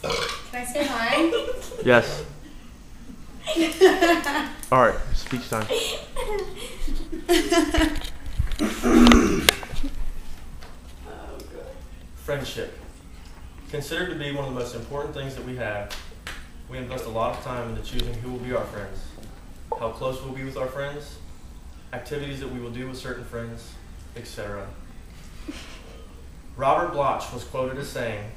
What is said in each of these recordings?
Can I say hi? Yes. All right, speech time. Friendship. Considered to be one of the most important things that we have, we invest a lot of time into choosing who will be our friends, how close we'll be with our friends, activities that we will do with certain friends, etc. Robert Bloch was quoted as saying,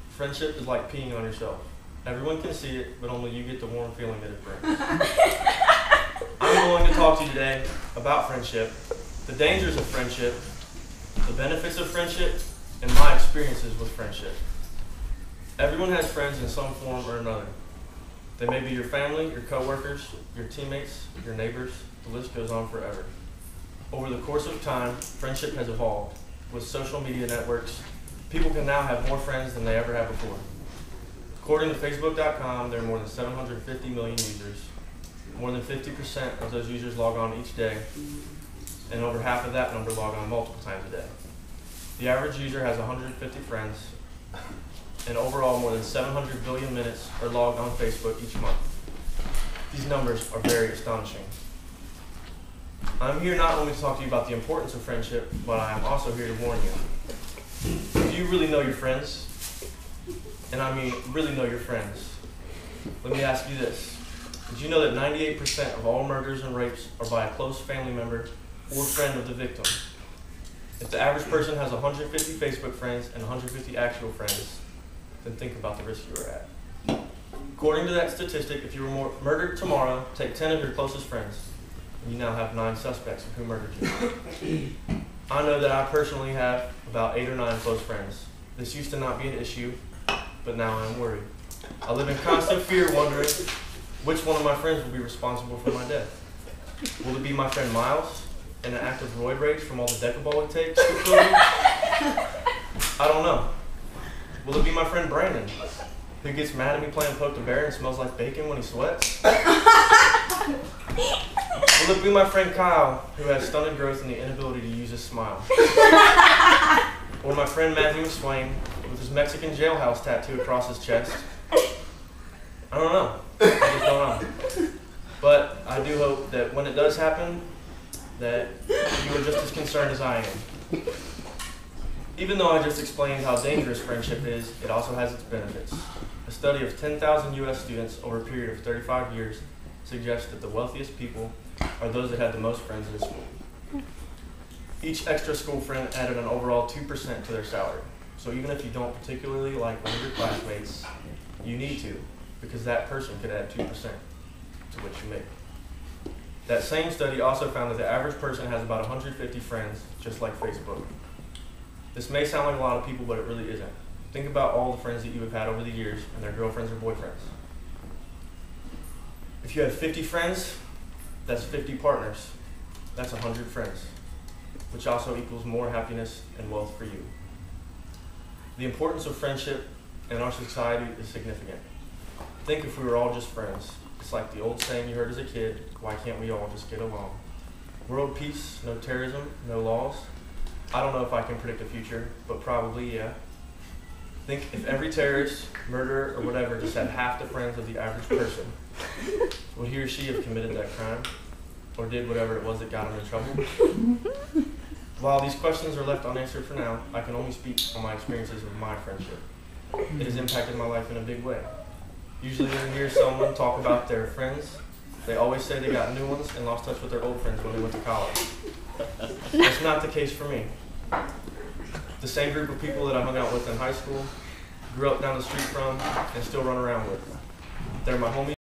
"Friendship is like peeing on yourself. Everyone can see it, but only you get the warm feeling that it brings." I'm going to talk to you today about friendship, the dangers of friendship, the benefits of friendship, and my experiences with friendship. Everyone has friends in some form or another. They may be your family, your coworkers, your teammates, your neighbors. The list goes on forever. Over the course of time, friendship has evolved. With social media networks, people can now have more friends than they ever have before. According to Facebook.com, there are more than 750 million users. More than 50% of those users log on each day, and over half of that number log on multiple times a day. The average user has 150 friends, and overall more than 700 billion minutes are logged on Facebook each month. These numbers are very astonishing. I'm here not only to talk to you about the importance of friendship, but I am also here to warn you. Do you really know your friends? And I mean really know your friends. Let me ask you this. Did you know that 98% of all murders and rapes are by a close family member or friend of the victim? If the average person has 150 Facebook friends and 150 actual friends, then think about the risk you are at. According to that statistic, if you were murdered tomorrow, take 10 of your closest friends, and you now have 9 suspects of who murdered you. I know that I personally have about 8 or 9 close friends. This used to not be an issue, but now I'm worried. I live in constant fear, wondering which one of my friends will be responsible for my death. Will it be my friend Miles, in an act of roid rage from all the Decabolic takes? I don't know. Will it be my friend Brandon, who gets mad at me playing poke the bear and smells like bacon when he sweats? Will it be my friend Kyle, who has stunted growth and the inability to use his smile? Or my friend Matthew Swain, with his Mexican jailhouse tattoo across his chest? I don't know. I just don't know. But I do hope that when it does happen, that you are just as concerned as I am. Even though I just explained how dangerous friendship is, it also has its benefits. A study of 10,000 U.S. students over a period of 35 years suggests that the wealthiest people are those that had the most friends in school. Each extra school friend added an overall 2% to their salary. So even if you don't particularly like one of your classmates, you need to, because that person could add 2% to what you make. That same study also found that the average person has about 150 friends, just like Facebook. This may sound like a lot of people, but it really isn't. Think about all the friends that you have had over the years and their girlfriends or boyfriends. If you have 50 friends, that's 50 partners. That's 100 friends, which also equals more happiness and wealth for you. The importance of friendship in our society is significant. Think if we were all just friends. It's like the old saying you heard as a kid, why can't we all just get along? World peace, no terrorism, no laws. I don't know if I can predict the future, but probably, yeah. Think if every terrorist, murderer, or whatever just had half the friends of the average person, would he or she have committed that crime? Or did whatever it was that got him in trouble? While these questions are left unanswered for now, I can only speak on my experiences with my friendship. It has impacted my life in a big way. Usually when you hear someone talk about their friends, they always say they got new ones and lost touch with their old friends when they went to college. That's not the case for me. The same group of people that I hung out with in high school, grew up down the street from, and still run around with. They're my homies.